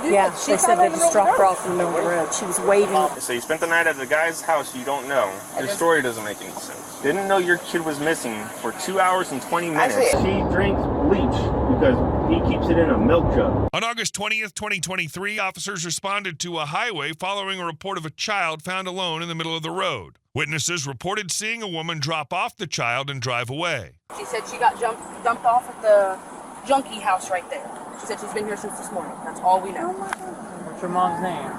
Yeah, they said they just dropped her off in the middle of the road. She was waiting. So you spent the night at the guy's house you don't know. Your story doesn't make any sense. Didn't know your kid was missing for 2 hours and 20 minutes. She drinks bleach because he keeps it in a milk jug. On August 20th, 2023, officers responded to a highway following a report of a child found alone in the middle of the road. Witnesses reported seeing a woman drop off the child and drive away. She said she got dumped off at the junkie house right there. She said she's been here since this morning. That's all we know. What's your mom's name?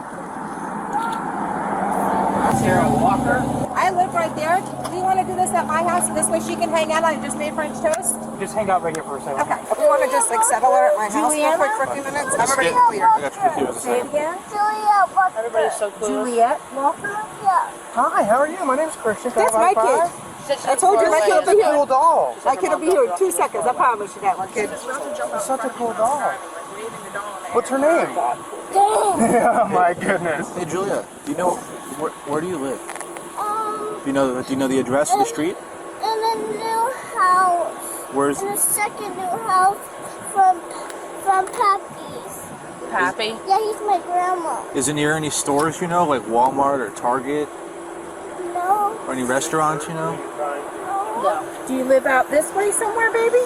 Sarah Walker. I live right there. Do you want to do this at my house? This way she can hang out. I just made French toast. Just hang out right here for a second. Okay. If you want to just like settle her at my house real quick for a few minutes, I'm already clear. I got you confused. Say it again. Juliet Walker. Everybody's so cool. Juliet Walker. Yeah. Hi, how are you? My name's Christian. That's my kid. I told you my kid will be here. Cool doll. My kid will be here in 2 seconds. I promise you that one, kid. It's such a cool doll. What's her name? Oh my goodness. Hey Julia, do you know where do you live? Do you know the address of the street? In a new house. Where's in a second new house from Pappy's. Pappy? Yeah, he's my grandma. is it near any stores you know, like Walmart or Target? No. Or any restaurants you know? No. Do you live out this way somewhere, baby?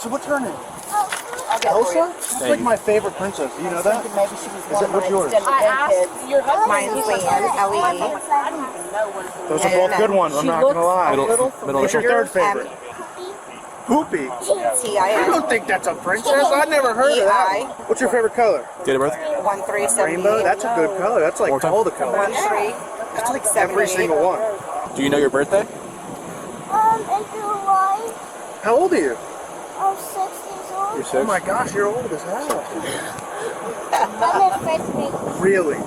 So what's her name? Oh. Elsa? She's like my favorite princess. Do you know that? Maybe she was Is it what's yours? I asked your husband. Mine's Leanne, L-E-E. Those are both good ones. I'm not gonna lie. What's your third favorite? Poopy. I T-I-N. don't think that's a princess. I've never heard of that. What's your favorite color? Date of birth? 1378. Rainbow. That's a good color. That's like all the colors. 13. That's like 7 Every single one. Do you know your birthday? In July. How old are you? I'm 6 years old. You're 6? Oh my gosh, you're old as hell. I'm in first grade. Really?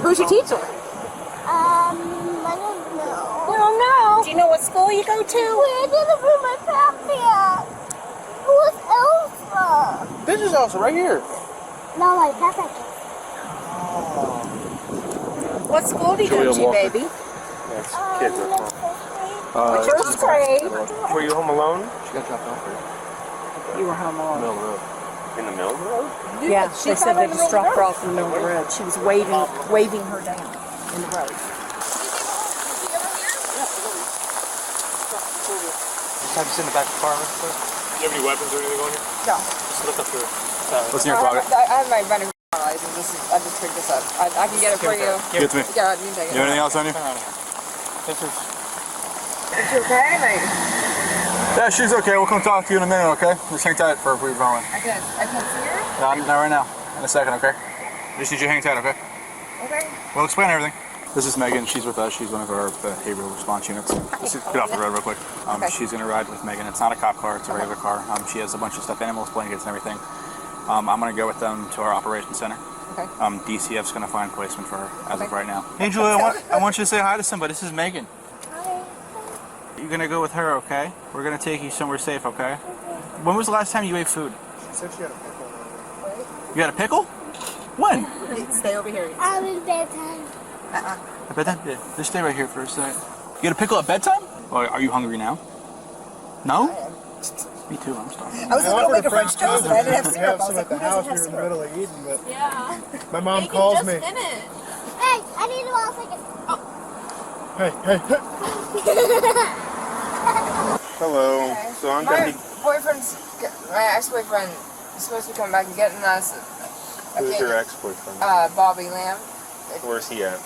Who's your teacher? I don't know. You don't know. Do you know what school you go to? Where did I bring my Pappy at? Who's Elsa? This is Elsa right here. No, my Pappy. What school do you go to, baby? That's kids are home. What's your grade? Were you home alone? She got dropped off there. You were home alone. Middle of the road. In the middle of the road? Yeah, they said they just dropped her off in the middle of the road. She was waving her down in the road. Have you sit in the back of the car real quick? Do you have any weapons or anything on you? No. Just look up your... What's in your pocket? I have my running license. I just picked this up. I can get it for you. Give it to me. Yeah, you can take it. You have anything else on you? Is she okay? Like, Yeah, she's okay. We'll come talk to you in a minute, okay? Just hang tight for a brief moment. I can see her? No, not right now. In a second, okay? Just need you to hang tight, okay? Okay. We'll explain everything. This is Megan. She's with us. She's one of our behavioral response units. Let's get off the road real quick. She's going to ride with Megan. It's not a cop car. It's a regular car. She has a bunch of stuffed animals, blankets, and everything. I'm going to go with them to our operations center. Okay. DCF's going to find placement for her as of right now. Hey, Julia, I want you to say hi to somebody. This is Megan. Hi. You're going to go with her, okay? We're going to take you somewhere safe, okay? When was the last time you ate food? She said she had a pickle. You had a pickle? When? Stay over here. I'm in bedtime. At bedtime? Yeah. Just stay right here for a sec. You had a pickle at bedtime? Well, are you hungry now? No? Me too, I'm starving. I was going to make a French toast, but I didn't have We syrup. have I was some like, at the who house. doesn't We have were in the syrup? middle of eating, but Yeah. my mom calls me. Hey, I need to walk like Hey. Hello. So I'm going to be... My ex-boyfriend is supposed to come back and get us. Who's your ex-boyfriend? Bobby Lamb. Where's he at?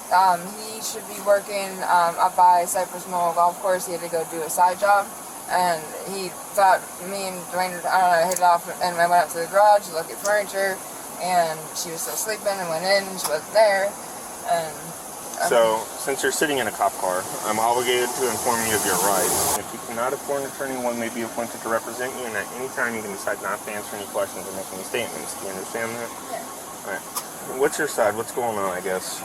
He should be working up by Cypress Knoll Golf Course. He had to go do a side job. And he thought me and Dwayne, hit it off, and I went up to the garage to look at furniture, and she was still sleeping, and went in, and she wasn't there, and... So, since you're sitting in a cop car, I'm obligated to inform you of your rights. If you cannot afford an attorney, one may be appointed to represent you, and at any time you can decide not to answer any questions or make any statements. Do you understand that? Yeah. All right. What's your side? What's going on, I guess?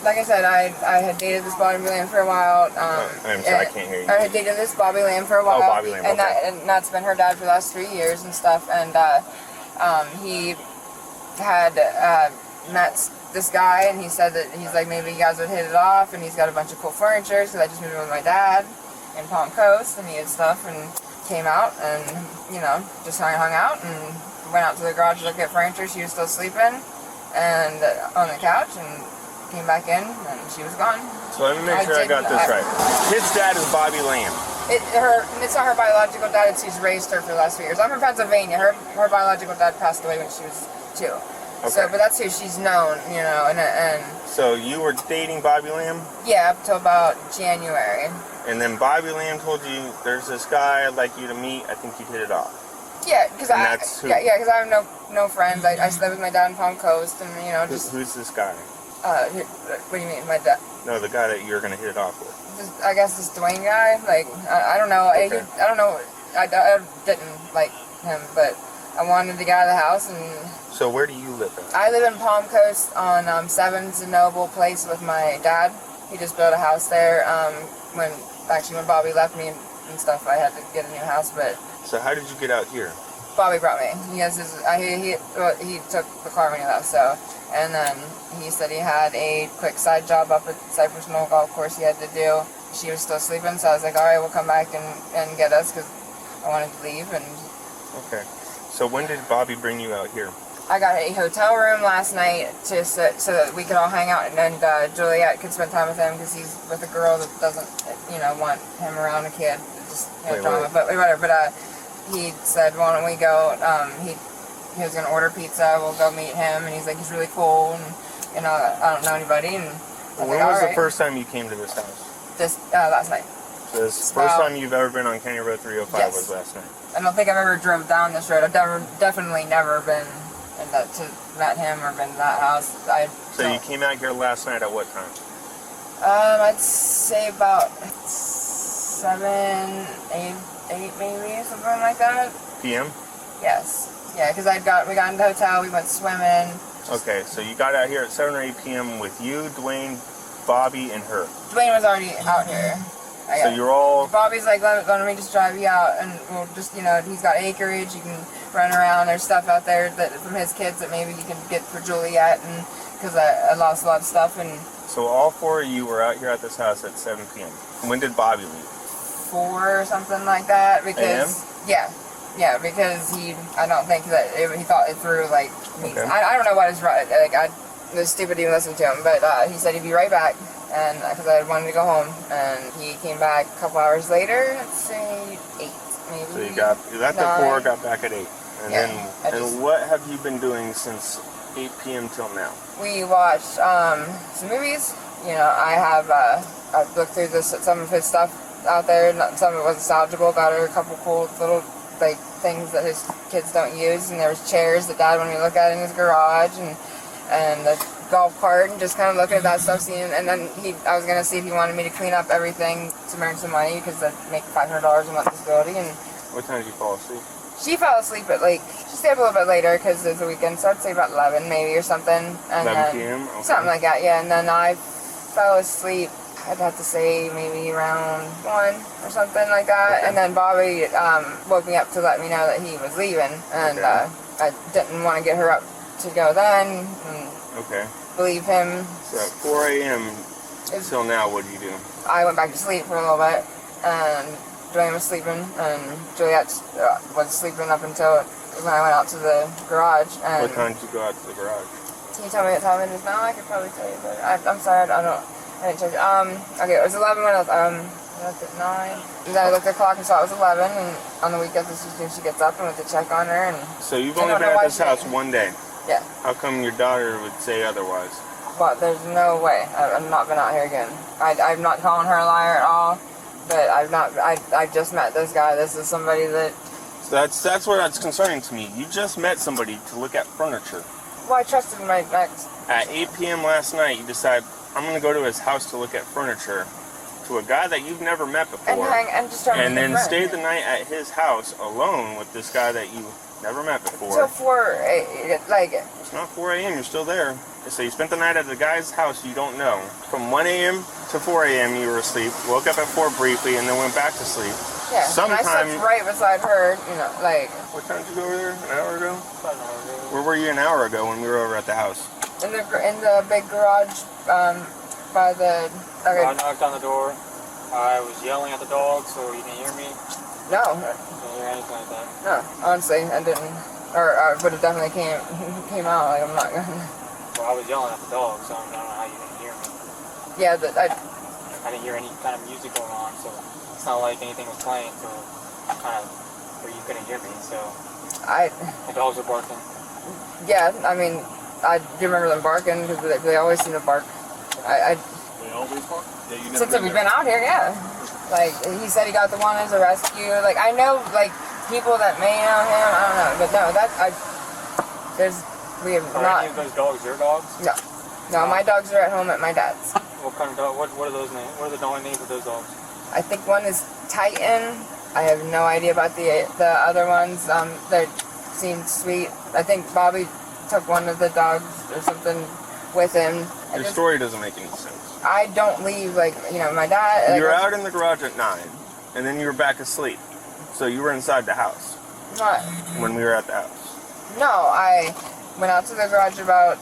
Like I said, I had dated this Bobby Lamb for a while. I'm sorry, I can't hear you. I had dated this Bobby Lamb for a while. Oh, Bobby Lamb, and, okay. and that's been her dad for the last 3 years and stuff. And he had met this guy, and he said that he's like, maybe you guys would hit it off, and he's got a bunch of cool furniture, so I just moved in with my dad in Palm Coast, and he had stuff, and came out and, you know, just hung out and went out to the garage to look at furniture. She was still sleeping and on the couch, and came back in and she was gone. So let me make sure I got this right. Kid's dad is Bobby Lamb. It's not her biological dad. It's he's raised her for the last 3 years. I'm from Pennsylvania. Her biological dad passed away when she was 2. Okay. So, but that's who she's known, you know, and So you were dating Bobby Lamb? yeah, up till about January. And then Bobby Lamb told you, there's this guy I'd like you to meet. I think you'd hit it off. Yeah, because that's who? because I have no friends. I live with my dad in Palm Coast, and you know, just Who's this guy? what do you mean, my dad? No, the guy that you're gonna hit it off with. I guess this Dwayne guy. Like I don't know. Okay. I don't know. I didn't like him, but I wanted to get out of the house, and So where do you live at? I live in Palm Coast on 7th and Noble Place with my dad. He just built a house there. When Bobby left me and stuff, I had to get a new house, but. So how did you get out here? Bobby brought me. He has his. He took the car when he left. So, and then he said he had a quick side job up at Cypress Knoll Golf Course he had to do. She was still sleeping, so I was like, all right, we'll come back and get us because I wanted to leave. And Okay. So when did Bobby bring you out here? I got a hotel room last night so that we could all hang out, and Juliet could spend time with him because he's with a girl that doesn't, you know, want him around a kid. Just drama. Wait. But whatever. But he said, why don't we go? He was gonna order pizza. We'll go meet him, and he's like, he's really cool, and you know, I don't know anybody. And When was the first time you came to this house? This last night. So this first time you've ever been on County Road 305 Yes. was last night. I don't think I've ever drove down this road. I've definitely never been met him or been to that house. So you came out here last night at what time? I'd say about 7, 8 maybe, something like that. PM? Yes. Yeah, because we got in the hotel, we went swimming. Okay, so you got out here at 7 or 8 p.m. with you, Dwayne, Bobby, and her. Dwayne was already out here. So you're all... Bobby's like, let me just drive you out, and we'll just, you know, he's got acreage, you can run around, there's stuff out there that from his kids that maybe you can get for Juliet, and because I lost a lot of stuff. And So all 4 of you were out here at this house at 7 p.m. When did Bobby leave? 4 or something like that, because yeah, because I don't think that he thought it through, like me. Okay. I don't know what his right, like it was stupid to even listen to him, but he said he'd be right back, and because I wanted to go home, and he came back a couple hours later. Let's say 8 maybe. So you left at 4, got back at 8, and Yeah, then what have you been doing since 8 p.m. till now? We watched some movies. You know, I've looked through some of his stuff out there. Some of it was salvageable. Got her a couple cool little like things that his kids don't use, and there was chairs that Dad wanted me to look at in his garage, and the golf cart, and just kind of looking at that stuff, seeing. And then I was gonna see if he wanted me to clean up everything to earn some money because I'd make $500 a month disability. And What time did you fall asleep? she fell asleep at she stayed up a little bit later because it's a weekend, so I'd say about 11 maybe or something. And 11 p.m.? Okay. Something like that, yeah. And then I fell asleep, I'd have to say maybe around 1 or something like that. Okay. And then Bobby woke me up to let me know that he was leaving. And Okay. I didn't want to get her up to go then and Okay. believe him. So at 4 a.m. till now, what do you do? I went back to sleep for a little bit, and Dwayne was sleeping, and Juliet was sleeping up until when I went out to the garage. And What time did you go out to the garage? Can you tell me what time it is now? I could probably tell you, but I'm sorry, I didn't check. Okay, it was 11 when I left at 9. And then I looked at the clock and saw it was 11, and on the weekends as soon as she gets up, I went to check on her. And So you've I only don't been know at why this she house didn't. one day. Yeah, How come your daughter would say otherwise? but there's no way. I've not been out here again. I'm not calling her a liar at all, but I just met this guy. This is somebody that, So that's what's concerning to me. You just met somebody to look at furniture. well, I trusted my ex. At 8 p.m. last night, you decide, I'm going to go to his house to look at furniture, to a guy that you've never met before, And just trying and to then be a stay friend. the night at his house alone with this guy that you never met before. Till 4, like, It's not 4 a.m., you're still there. So you spent the night at the guy's house you don't know. From 1 a.m. to 4 a.m. you were asleep, woke up at 4 briefly, and then went back to sleep. yeah. And I slept right beside her, you know, like, What time did you go over there? An hour ago? Where were you an hour ago when we were over at the house? in the big garage, by the, I knocked on the door. I was yelling at the dog so he didn't hear me. No. Didn't hear anything like that. No, honestly, I didn't. Or I would have definitely came out. Like, I'm not gonna. Well, I was yelling at the dog, so I don't know how you didn't hear me. Yeah, I didn't hear any kind of music going on, so it's not like anything was playing, so kind of where you couldn't hear me. So the dogs were barking. Yeah, I mean, I do remember them barking because they always seem to bark. They always bark? Yeah, you never Since we've been out here, yeah. Like, he said he got the one as a rescue. Like, I know, like, people that may know him, I don't know. But no, we have Are not. any of those dogs your dogs? No. No, my dogs are at home at my dad's. What kind of dog? What are those names? What are the dog names of those dogs? I think one is Titan. I have no idea about the other ones. They seem sweet. I think Bobby took one of the dogs or something with him. Your story doesn't make any sense. I don't leave, like, you know, my dad... You were out in the garage at 9, and then you were back asleep. So you were inside the house. Not, when we were at the house. No, I went out to the garage about...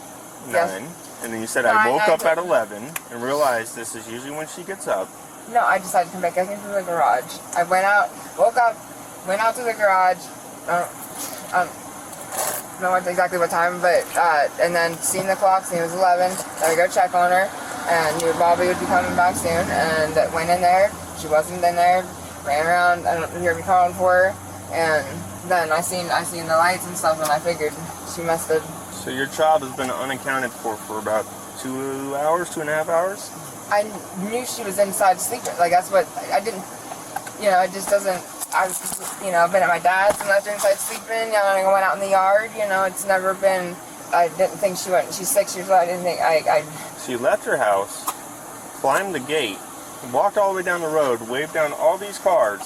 9, yes. And then you said I woke up at 11 and realized this is usually when she gets up. No, I decided to come back. I came from the garage. I went out, woke up, went out to the garage. I don't know exactly what time, but and then seen the clock, seen it was 11. Then we go check on her, and knew Bobby would be coming back soon. And went in there. She wasn't in there. Ran around. I don't hear me calling for her. And then I seen the lights and stuff, and I figured she must have. So your child has been unaccounted for about 2 hours, 2.5 hours? I knew she was inside sleeping. Like, that's what, I didn't, you know, it just doesn't, I've been at my dad's and left her inside sleeping, you know, and I went out in the yard, you know, it's never been, I didn't think she's 6 years old, I didn't think, She left her house, climbed the gate, walked all the way down the road, waved down all these cars.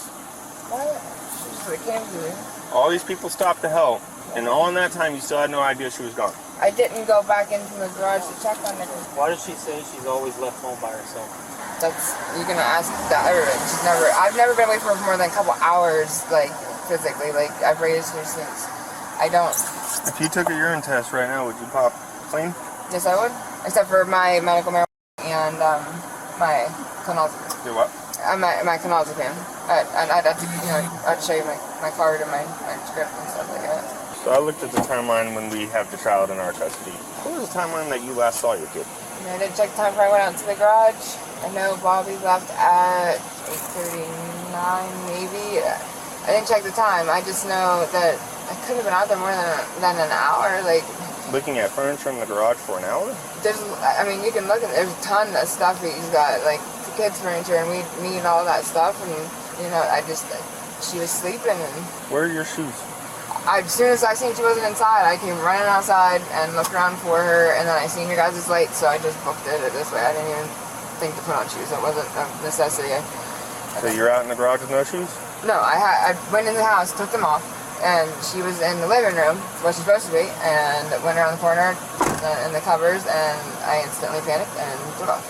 What? She just came to me. All these people stopped to help, and all in that time you still had no idea she was gone. I didn't go back into the garage to check on her. Why does she say she's always left home by herself? That's, you're gonna ask that, I've never been away from her for more than a couple hours, like, physically, like, I've raised her since, I don't. If you took a urine test right now, would you pop clean? Yes, I would, except for my medical marijuana and, my clonazepam. Your what? My clonazepam. And I'd have to, you know, I'd show you my card and my script and stuff like that. So I looked at the timeline when we have the child in our custody. What was the timeline that you last saw your kid? I didn't check the time before I went out to the garage. I know Bobby left at 8:39 maybe. I didn't check the time. I just know that I couldn't have been out there more than an hour. Like, looking at furniture in the garage for an hour? I mean, you can look at, there's a ton of stuff he's got, like the kids' furniture and me and all that stuff. And, you know, she was sleeping. And where are your shoes? As soon as I seen she wasn't inside, I came running outside and looked around for her, and then I seen your guys' late, so I just booked it this way. I didn't even think to put on shoes. It wasn't a necessity. So you're out in the garage with no shoes? No, I went in the house, took them off, and she was in the living room, where she's supposed to be, and went around the corner in the covers, and I instantly panicked and took off.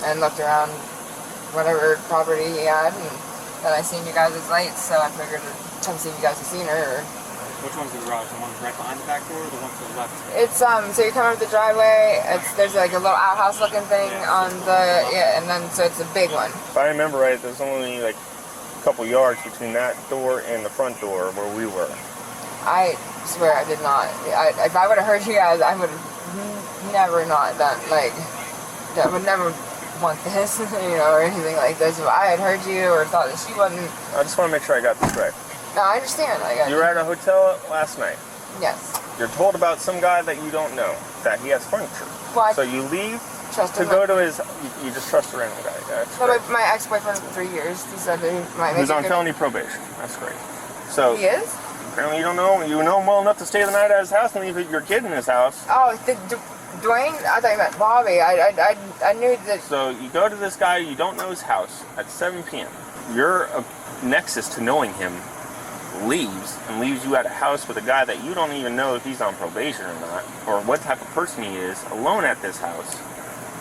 And looked around whatever property he had, and then I seen you guys' late, so I figured to come see if you guys had seen her. Which one's the garage? The one right behind the back door or the one to the left? It's, so you come up the driveway, there's like a little outhouse looking thing on the, and then, so it's a big one. If I remember right, there's only like a couple yards between that door and the front door where we were. I swear I did not. If I would have heard you guys, I would have never not done, like, I would never want this, you know, or anything like this. If I had heard you or thought that she wasn't. I just want to make sure I got this right. No, I understand. You were at a hotel last night. Yes. You're told about some guy that you don't know, that he has furniture. Well, so you leave to go to his, you just trust the random guy. Well, my ex-boyfriend for 3 years, he said that he might make He's on felony probation. That's great. So he is? Apparently you don't know. You know him well enough to stay the night at his house and leave your kid in his house. Oh, Dwayne? I thought you meant Bobby. I knew that. So you go to this guy, you don't know his house at 7 p.m. Your nexus to knowing him leaves you at a house with a guy that you don't even know if he's on probation or not, or what type of person he is, alone at this house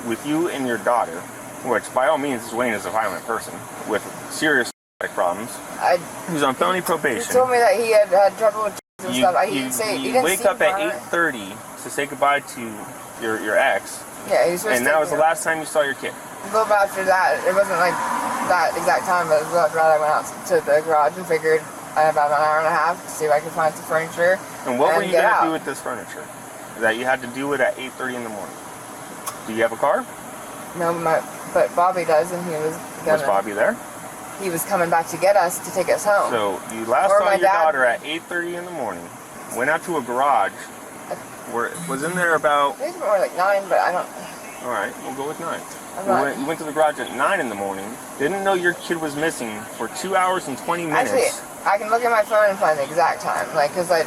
with you and your daughter, which by all means Dwayne is a violent person with serious problems. He's on felony probation. He told me that he had trouble with and stuff. He didn't say. You wake up at 8:30 to say goodbye to your ex. Yeah, he was supposed and that was the last time you saw your kid. A little bit after that, it wasn't like that exact time, but a little after that, I went out to the garage and figured I had about an hour and a half to see if I could find some furniture. And what were you going to do with this furniture? That you had to do it at 8:30 in the morning. Do you have a car? No, but Bobby does, and he was Was Bobby there? He was coming back to get us to take us home. So you last saw your daughter at 8:30 in the morning. Went out to a garage. Was in there about. I think it was more like 9, but I don't. All right, we'll go with 9. You went to the garage at 9 in the morning. Didn't know your kid was missing for 2 hours and 20 minutes. Actually, I can look at my phone and find the exact time, like, cause I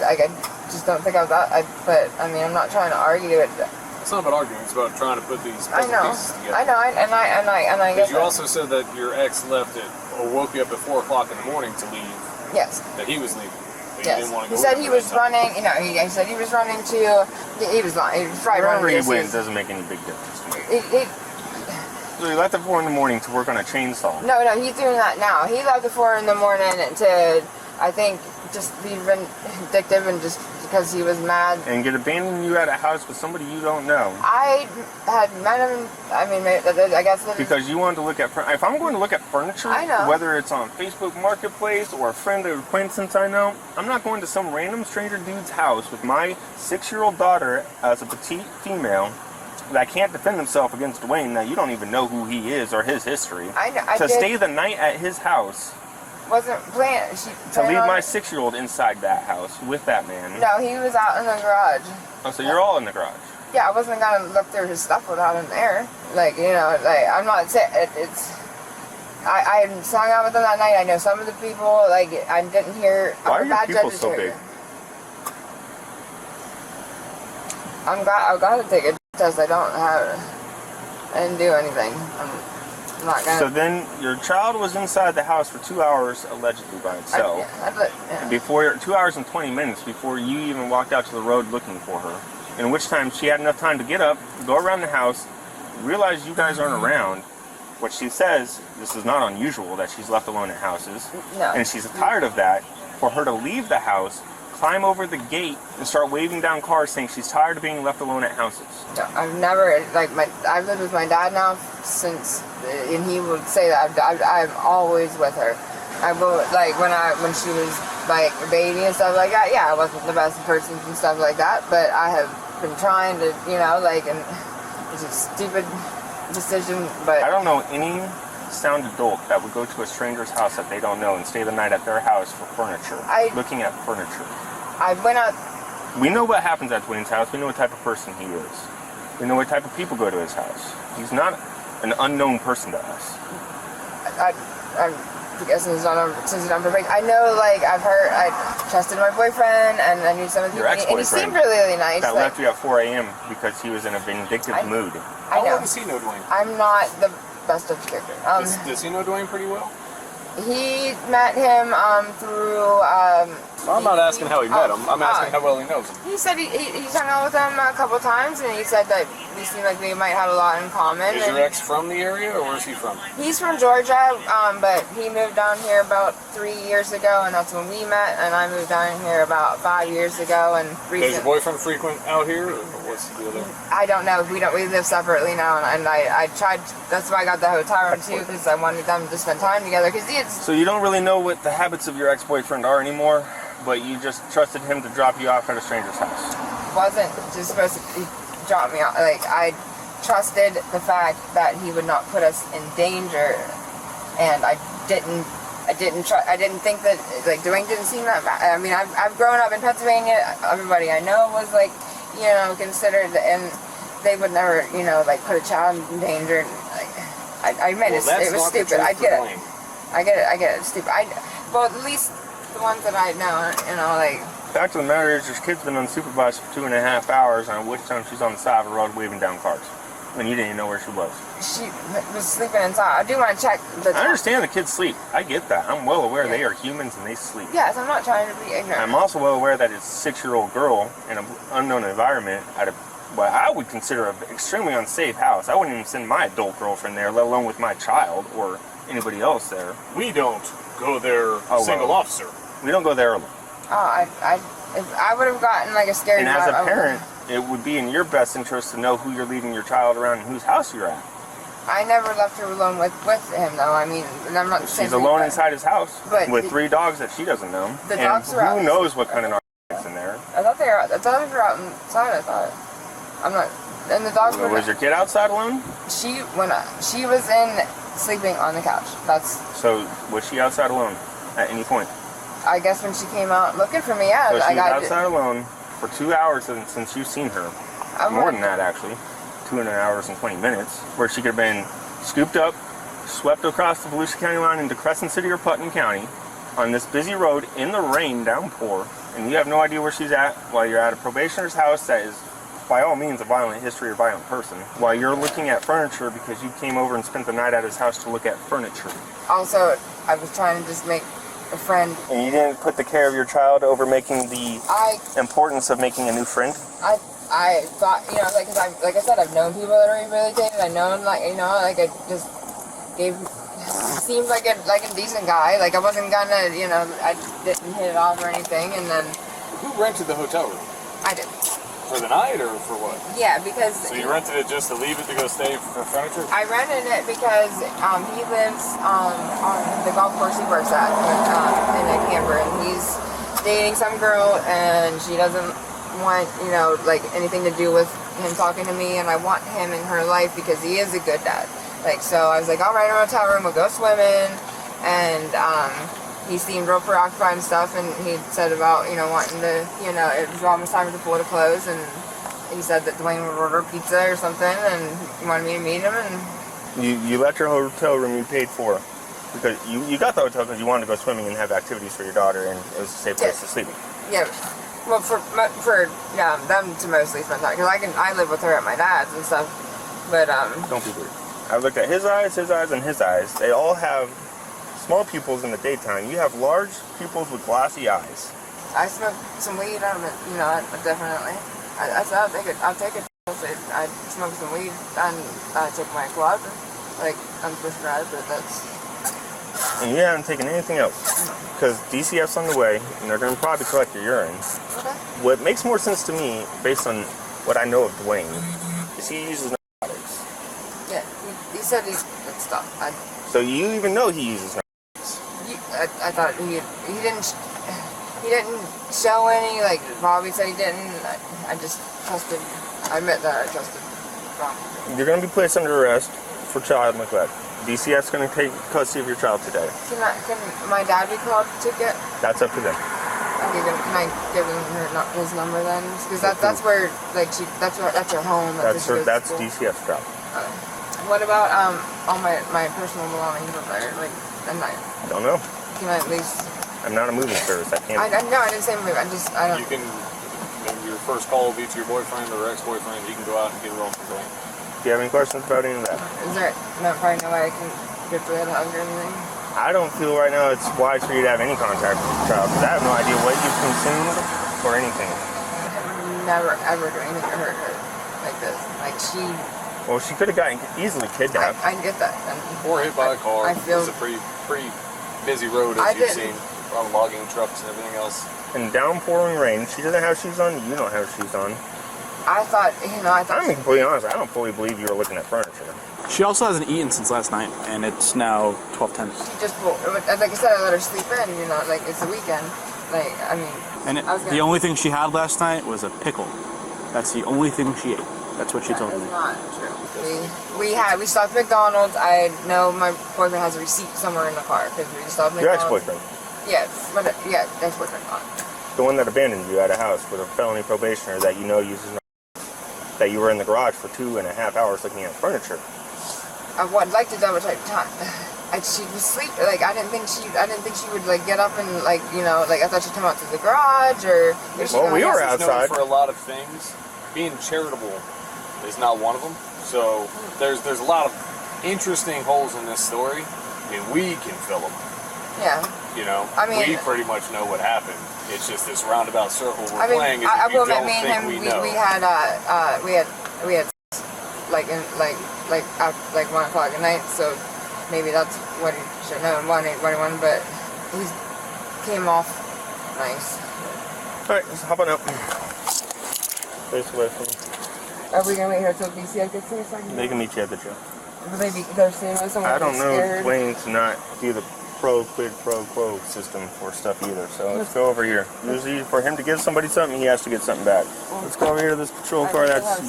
just don't think I was out. But I mean, I'm not trying to argue it. It's not about arguing. It's about trying to put these puzzle pieces together. I know, and I guess. Because you also said that your ex left it or woke you up at 4 o'clock in the morning to leave. Yes. That he was leaving. That Yes. You didn't want to go. He said he was running. You know, he said he was running to. He was lying. He was probably running. Wherever he went doesn't make any big difference to me. So he left at 4 in the morning to work on a chainsaw. No, he's doing that now. He left at 4 in the morning to, I think, just be vindictive and just because he was mad. And get abandoned you at a house with somebody you don't know. I had met him, I mean, I guess. Because you wanted to look at, if I'm going to look at furniture, I know. Whether it's on Facebook Marketplace or a friend or acquaintance I know, I'm not going to some random stranger dude's house with my 6-year-old daughter as a petite female that can't defend himself against Dwayne, that you don't even know who he is or his history. To stay the night at his house. Wasn't planned. To leave my 6-year-old inside that house with that man. No, he was out in the garage. Oh, so you're all in the garage? Yeah, I wasn't gonna look through his stuff without him there. Like, you know, like, I'm not saying it's. I hung out with him that night. I know some of the people. Like, I didn't hear. Why are your people so big? I've got to take a test. I didn't do anything. I'm not gonna. So then your child was inside the house for 2 hours allegedly by itself. Before 2 hours and 20 minutes before you even walked out to the road looking for her. In which time she had enough time to get up, go around the house, realize you guys aren't around. What she says, this is not unusual that she's left alone at houses. No. And she's tired of that. For her to leave the house, climb over the gate, and start waving down cars saying she's tired of being left alone at houses. No, I've never, I've lived with my dad now since, and he would say that I'm always with her. I will, like, when she was, like, a baby and stuff like that, yeah, I wasn't the best person and stuff like that, but I have been trying to, you know, like, and it's a stupid decision, but... I don't know any sound adult that would go to a stranger's house that they don't know and stay the night at their house for furniture, looking at furniture. I went out... We know what happens at Dwayne's house. We know what type of person he is. We know what type of people go to his house. He's not an unknown person to us. I'm guessing he's not perfect. I know, like, I trusted my boyfriend, and I knew some of the people, and he seemed really, really nice. That left you at 4 a.m. because he was in a vindictive mood. How well does he know Dwayne? I'm not the best of character. Does he know Dwayne pretty well? He met him through. I'm not asking how he met him. I'm asking how well he knows him. He said he's hung out with him a couple times, and he said that we seemed like we might have a lot in common. Is your ex from the area, or where is he from? He's from Georgia, but he moved down here about 3 years ago, and that's when we met. And I moved down here about 5 years ago, and Does your boyfriend frequent out here, or what's the deal there? I don't know. We live separately now, and I tried. That's why I got the hotel room too, because I wanted them to spend time together. So you don't really know what the habits of your ex-boyfriend are anymore, but you just trusted him to drop you off at a stranger's house. Wasn't just supposed to drop me off. Like, I trusted the fact that he would not put us in danger, and I didn't think that, like, Dwayne didn't seem that bad. I mean, I've grown up in Pennsylvania. Everybody I know was, like, you know, considered, and they would never, you know, like, put a child in danger. Like, I admit it was stupid. I get it. I get it. Stupid. Well, at least the ones that I know, you know, like. Fact of the matter is, your kid's been unsupervised for 2.5 hours, and at which time she's on the side of the road waving down cars, and you didn't even know where she was. She was sleeping inside. I do want to check the. I understand the kids sleep. I get that. I'm well aware they are humans and they sleep. Yes, I'm not trying to be ignorant. I'm also well aware that it's a 6-year-old girl in an unknown environment at what I would consider an extremely unsafe house. I wouldn't even send my adult girlfriend there, let alone with my child or anybody else there. We don't go there single officer. We don't go there alone. Oh, if I would have gotten like a scary. And as a parent, it would be in your best interest to know who you're leaving your child around and whose house you're at. I never left her alone with him, though. I mean, I'm not saying she's alone inside his house but with 3 dogs that she doesn't know. The and dogs are out. who knows what kind of narcotics in there? I thought they were out inside. I thought. I'm not. And the dogs were. Was your kid outside alone? She was in sleeping on the couch. So was she outside alone at any point? I guess when she came out looking for me, yeah. So she was outside alone for 2 hours since you've seen her. More than that, actually. 2 hours and 20 minutes, where she could have been scooped up, swept across the Volusia County line into Crescent City or Putnam County on this busy road in the rain, downpour, and you have no idea where she's at while you're at a probationer's house that is by all means a violent history or violent person, while you're looking at furniture because you came over and spent the night at his house to look at furniture. Also, I was trying to just make a friend. And you didn't put the care of your child over making the importance of making a new friend? I thought, you know, like I said, I've known people that are rehabilitated. I know, I just seemed like a decent guy. Like I wasn't gonna, you know, I didn't hit it off or anything. And then who rented the hotel room? I did. For the night or for what? Yeah, because. So you rented it just to leave it to go stay for furniture? I rented it because he lives on the golf course he works at in a camper, and he's dating some girl, and she doesn't want, you know, like anything to do with him talking to me, and I want him in her life because he is a good dad. Like, so I was like, all right, in a hotel room, we'll go swimming, and he seemed real preoccupied and stuff, and he said about, you know, wanting to, you know, it was almost time for the pool to close, and he said that Dwayne would order pizza or something, and he wanted me to meet him, and... You left your hotel room you paid for, because you got the hotel because you wanted to go swimming and have activities for your daughter, and it was a safe place to sleep. Yeah, well, for them to mostly spend time, because I live with her at my dad's and stuff, but, Don't be weird. I looked at his eyes, and his eyes. They all have small pupils in the daytime. You have large pupils with glassy eyes. I smoke some weed, you know, definitely. I'll take it. I smoke some weed, and I take my quad, like, unprescribed, but that's... And you haven't taken anything else, because DCF's on the way, and they're going to probably collect your urine. Okay. What makes more sense to me, based on what I know of Dwayne, is he uses narcotics. Yeah, he said he's stuff. So you even know he uses narcotics? I thought he didn't show any, like Bobby said he didn't. I just trusted, I admit that I trusted Bobby. You're going to be placed under arrest for child neglect. DCF's going to take custody of your child today. Can my dad be called to get? That's up to them. Okay, can I give him his number then? Because that's where, like, that's her home. That's DCF's job. What about all my personal belongings up there, like at night? Don't know. Can I at least? I'm not a moving service. I can't. No, I didn't say move. I don't. You can. Maybe your first call will be to your boyfriend or ex-boyfriend. You can go out and get it on from there. Do you have any questions about any of that? Is there probably no way I can get the hug or anything? I don't feel right now it's wise for you to have any contact with your child, because I have no idea what you've consumed or anything. Never ever do anything to hurt her like this. Like she. Well, she could have gotten easily kidnapped. I get that. Or hit by a car. I feel it's a pretty busy road, as you've seen. A lot of logging trucks and everything else. In downpouring rain, she doesn't have shoes on. You don't have shoes on. I thought. I'm being completely honest. I don't fully believe you were looking at furniture. She also hasn't eaten since last night, and it's now 12:10. She just, like I said, I let her sleep in. You know, like it's the weekend. Like I mean. And the only thing she had last night was a pickle. That's the only thing she ate. That's what she told me. That's not true. We stopped at McDonald's. I know my boyfriend has a receipt somewhere in the car because we stopped at McDonald's. Your ex-boyfriend? Yeah, ex-boyfriend. The one that abandoned you at a house with a felony probationer that you know uses narcotics. That you were in the garage for 2.5 hours looking at furniture. I would like to double check time. She was asleep. Like I didn't think she would like get up and like like I thought she'd come out to the garage or. Well, we were outside for a lot of things. Being charitable is not one of them. So there's a lot of interesting holes in this story. I mean, we can fill them. Yeah. You know, I mean, we pretty much know what happened. It's just this roundabout circle we're playing. I will admit, me and him, we had like 1 o'clock at night. So maybe that's what he should know. 1:21, but he came off nice. All right, let's hop on out. Face away from me. Are we gonna wait here till DCF gets here? They can meet you at the jail. Will they be they're seeing with someone? I don't know scared? Dwayne to not do the quid pro quo system for stuff either. So let's go over here. Usually for him to give somebody something, he has to get something back. Let's go over here to this patrol car. That's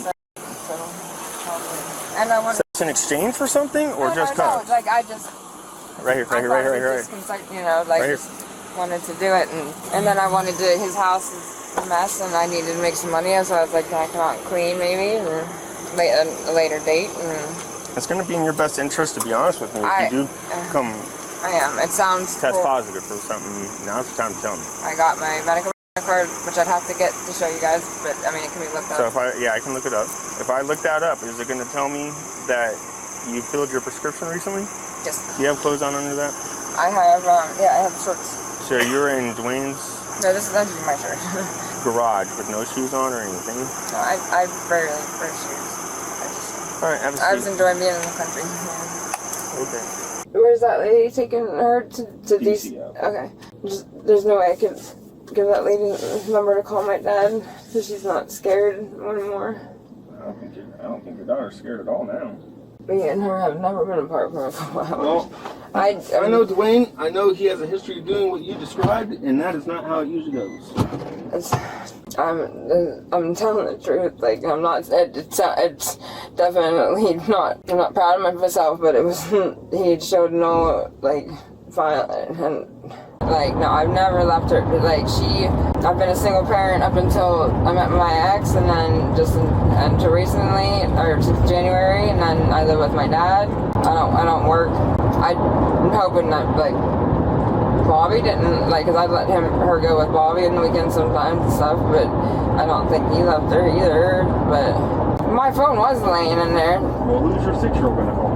and I want in exchange for something or just cause? Like I just right here. You know, like Right just wanted to do it, and then I wanted to. His house is a mess, and I needed to make some money, so I was like, can I come out and clean maybe, or a later date? And it's going to be in your best interest, to be honest with me. If you do come, I am. It sounds test cool. positive for something. Now's the time to tell me. I got my medical card, which I'd have to get to show you guys, but I mean, it can be looked up. So I can look it up. If I look that up, is it going to tell me that you filled your prescription recently? Yes. Do you have clothes on under that? I have, I have shorts. So you're in Dwayne's No, this is actually my shirt. garage with no shoes on or anything? No, I rarely wear shoes. All right, have a seat. I was enjoying being in the country. Okay. Where's that lady taking her to DC? Okay. There's no way I could give that lady a number to call my dad so she's not scared anymore. I don't think your daughter's scared at all now. Me and her have never been apart for a couple hours. Well, I know Dwayne. I know he has a history of doing what you described, and that is not how it usually goes. I'm telling the truth. Like I'm not. It's definitely not. I'm not proud of myself, but it was. He showed no like violence and. Like, no, I've never left her. Like, I've been a single parent up until I met my ex, and then until recently, or to January, and then I live with my dad. I don't work. I'm hoping that, like, Bobby didn't, like, because I'd let her go with Bobby on the weekends sometimes and stuff, but I don't think he left her either. But my phone was laying in there. Well, who's your 6-year-old gonna call?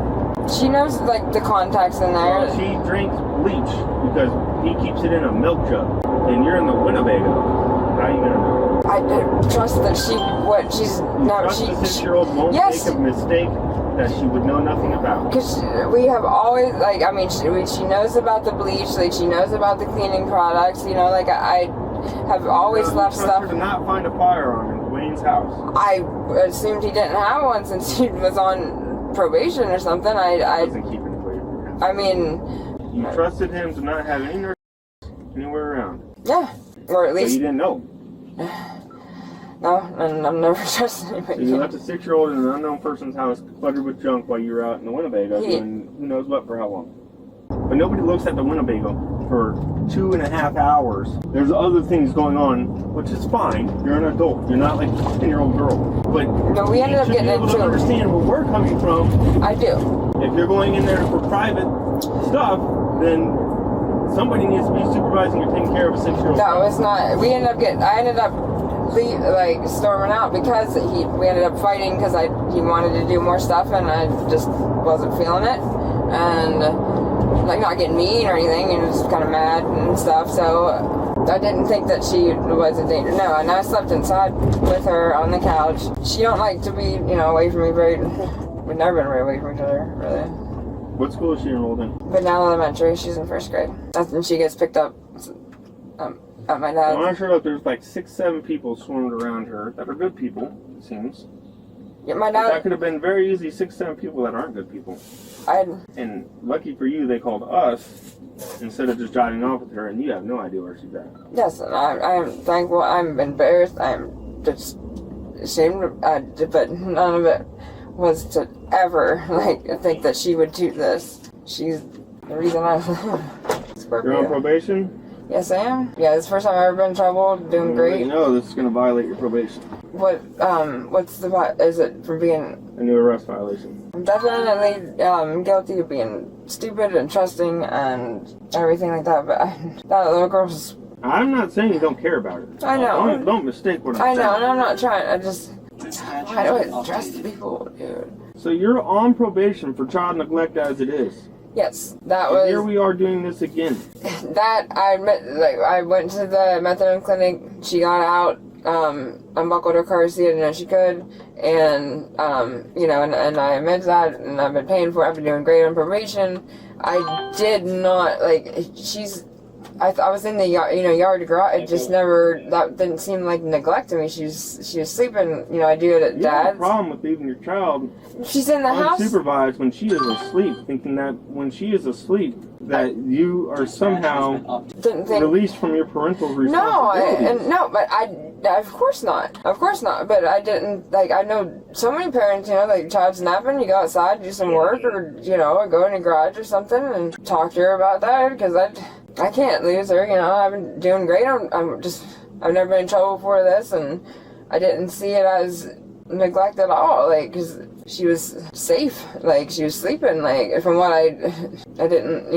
She knows, like, the contacts in there. She drinks bleach because he keeps it in a milk jug, and you're in the Winnebago. How are you gonna know? I don't trust that she's not. Trust the 6-year-old won't make a mistake that she would know nothing about. Because we have always, like, I mean, she knows about the bleach, like, she knows about the cleaning products, you know, like, I have always left stuff. Her to not find a firearm in Dwayne's house. I assumed he didn't have one since he was on probation or something. I wasn't keeping it away from him. I mean, you trusted him to not have any nurse anywhere around. Yeah, or at least so you didn't know. No, and I'm never trusting anybody. So you left a 6-year-old in an unknown person's house cluttered with junk while you were out in the Winnebago doing who knows what for how long. But nobody looks at the Winnebago for 2.5 hours. There's other things going on, which is fine. You're an adult. You're not like a 10-year-old girl. But no, we ended up getting into to understand where we're coming from. I do. If you're going in there for private stuff, then somebody needs to be supervising or taking care of a 6-year-old. No, it's not. I ended up storming out because we ended up fighting because he wanted to do more stuff and I just wasn't feeling it, and like not getting mean or anything, and just kind of mad and stuff. So I didn't think that she was a danger. No, and I slept inside with her on the couch. She don't like to be, away from me very. We've never been very away from each other, really. What school is she enrolled in? Vanilla Elementary. She's in 1st grade. That's when she gets picked up at my dad's. When I showed up, there's like 6-7 people swarmed around her that are good people, it seems. Yeah, my dad. That could have been very easy 6-7 people that aren't good people. And lucky for you, they called us instead of just driving off with her, and you have no idea where she's at. Yes, and I am thankful. I'm embarrassed. I'm just ashamed, but none of it was to ever think that she would do this. She's the reason I Scorpio. You're on probation? Yes, I am. Yeah, it's the first time I've ever been in trouble. Doing great. You know this is going to violate your probation. What's is it for being a new arrest violation? I'm definitely guilty of being stupid and trusting and everything like that. But that little girl's. I'm not saying you don't care about it. I know. Don't mistake what I'm saying. I know, and I'm not trying. Why do I trust people, dude? So you're on probation for child neglect as it is. Yes, that was. Here we are doing this again. That I admit, I went to the methadone clinic. She got out, unbuckled her car seat, and she could, and and I admit that, and I've been paying for it. I've been doing great on probation. I did not she's I was in the yard garage. It just never, that didn't seem like neglect to me. She was sleeping, I do it at You have a Dad's. problem with leaving your child She's in the house. unsupervised when she is asleep, thinking that when she is asleep, that you are somehow released from your parental responsibilities. But of course not. Of course not. But I didn't, I know so many parents, child's napping, you go outside, do some work, or, or go in the garage or something and talk to her about that, because I can't lose her, I've been doing great. I've never been in trouble for this, and I didn't see it as neglect at all, because she was safe, she was sleeping, from what I didn't,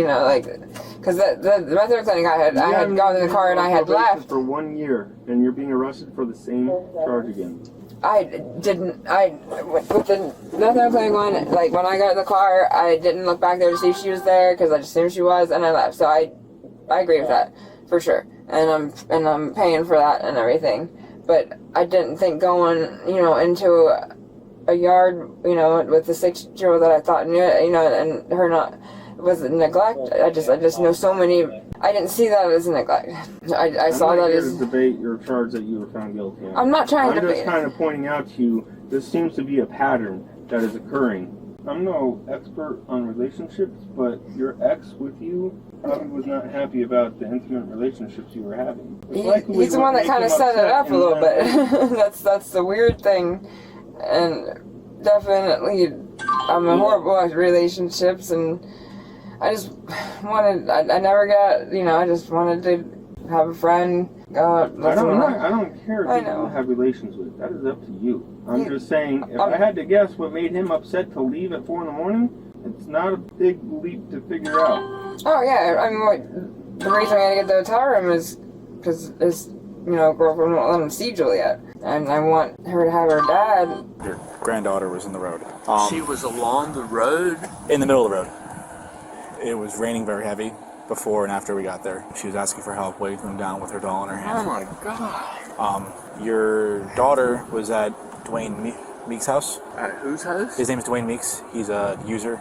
because the veterinary clinic I had gone in the car and I had left. For 1 year, and you're being arrested for the same charge again. With the veterinary clinic one, when I got in the car, I didn't look back there to see if she was there, because I just assumed she was, and I left, so I agree with that, for sure, and I'm paying for that and everything, but I didn't think going, into a yard, with the 6-year-old that I thought knew it, and her not, was it neglect? I just know so many. I didn't see that as neglect. I saw that as. I'm not here to debate your charge that you were found guilty of. I'm not trying to debate. I'm just kind of pointing out to you, this seems to be a pattern that is occurring. I'm no expert on relationships, but your ex with you probably was not happy about the intimate relationships you were having. He's the one that kind of set it up a little bit. That's the weird thing, and definitely I'm horrible at relationships, and I just wanted. I never got. I just wanted to have a friend. Go out. I don't care if you have relations with. That is up to you. I'm just saying, if I had to guess what made him upset to leave at 4 a.m, it's not a big leap to figure out. Oh yeah, I mean, the reason I had to get the hotel room is because his, girlfriend won't let him see Juliet, and I want her to have her dad. Your granddaughter was in the road. She was along the road? In the middle of the road. It was raining very heavy before and after we got there. She was asking for help, waving them down with her doll in her hand. Oh my God. Your daughter was at Dwayne Meeks' house. At whose house? His name is Dwayne Meeks. He's a user.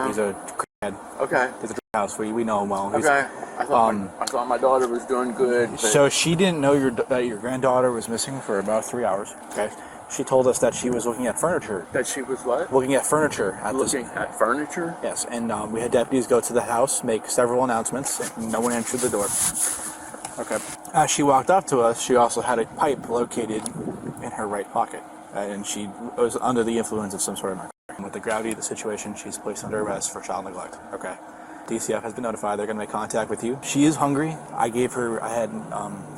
He's a crackhead. Okay. He's a house. We know him well. Okay. I thought my daughter was doing good. But... So she didn't know that your granddaughter was missing for about 3 hours. Okay. She told us that she was looking at furniture. That she was what? Looking at furniture. Looking at furniture? Yes. And we had deputies go to the house, make several announcements. And no one answered the door. Okay. As she walked up to us, she also had a pipe located in her right pocket. And she was under the influence of some sort of narcotic. With the gravity of the situation, she's placed under arrest for child neglect. Okay. DCF has been notified. They're going to make contact with you. She is hungry. I had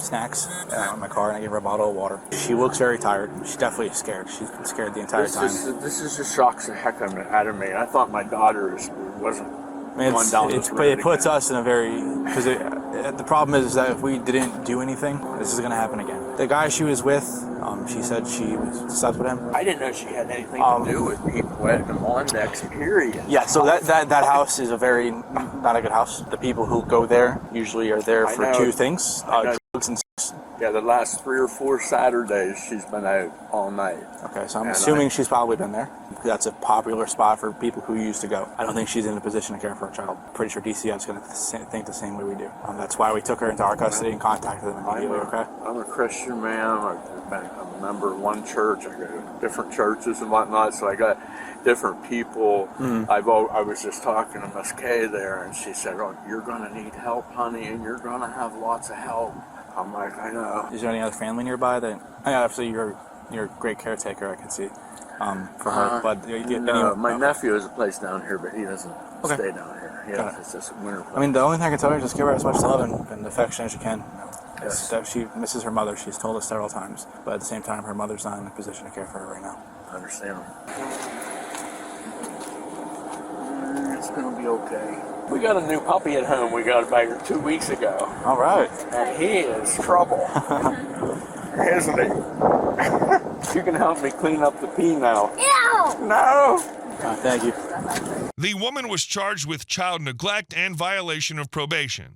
snacks in my car, and I gave her a bottle of water. She looks very tired. She's definitely scared. She's been scared the entire time. This just shocks the heck out of me. I thought my daughter wasn't going down this road. It puts us in a very... Because the problem is that if we didn't do anything, this is going to happen again. The guy she was with, she said she was slept with him. I didn't know she had anything to do with people at the Mondex, period. Yeah, so that house is a very not a good house. The people who go there usually are there for two things, drugs and sex. Yeah, the last 3 or 4 Saturdays she's been out all night. Okay, so I'm assuming she's probably been there. That's a popular spot for people who used to go. I don't think she's in a position to care for a child. Pretty sure DCF is going to think the same way we do. That's why we took her into our custody and contacted them immediately, okay? I'm a Christian man. I'm a member of one church. I go to different churches and whatnot, so I got different people. I was just talking to Miss Kay there, and she said, "Oh, you're going to need help, honey, and you're going to have lots of help." I'm like, I know. Is there any other family nearby that? Obviously, you're a great caretaker, I can see, for her. But no, my nephew has a place down here, but he doesn't stay down here. Yeah, it's just a winter place. I mean, the only thing I can tell her is just give her as much love and affection as you can. Yes. She misses her mother. She's told us several times, but at the same time, her mother's not in a position to care for her right now. I understand. It's gonna be okay. We got a new puppy at home. We got about 2 weeks ago. All right. And he is trouble, isn't he? You can help me clean up the pee now. Ew! No. Thank you. The woman was charged with child neglect and violation of probation.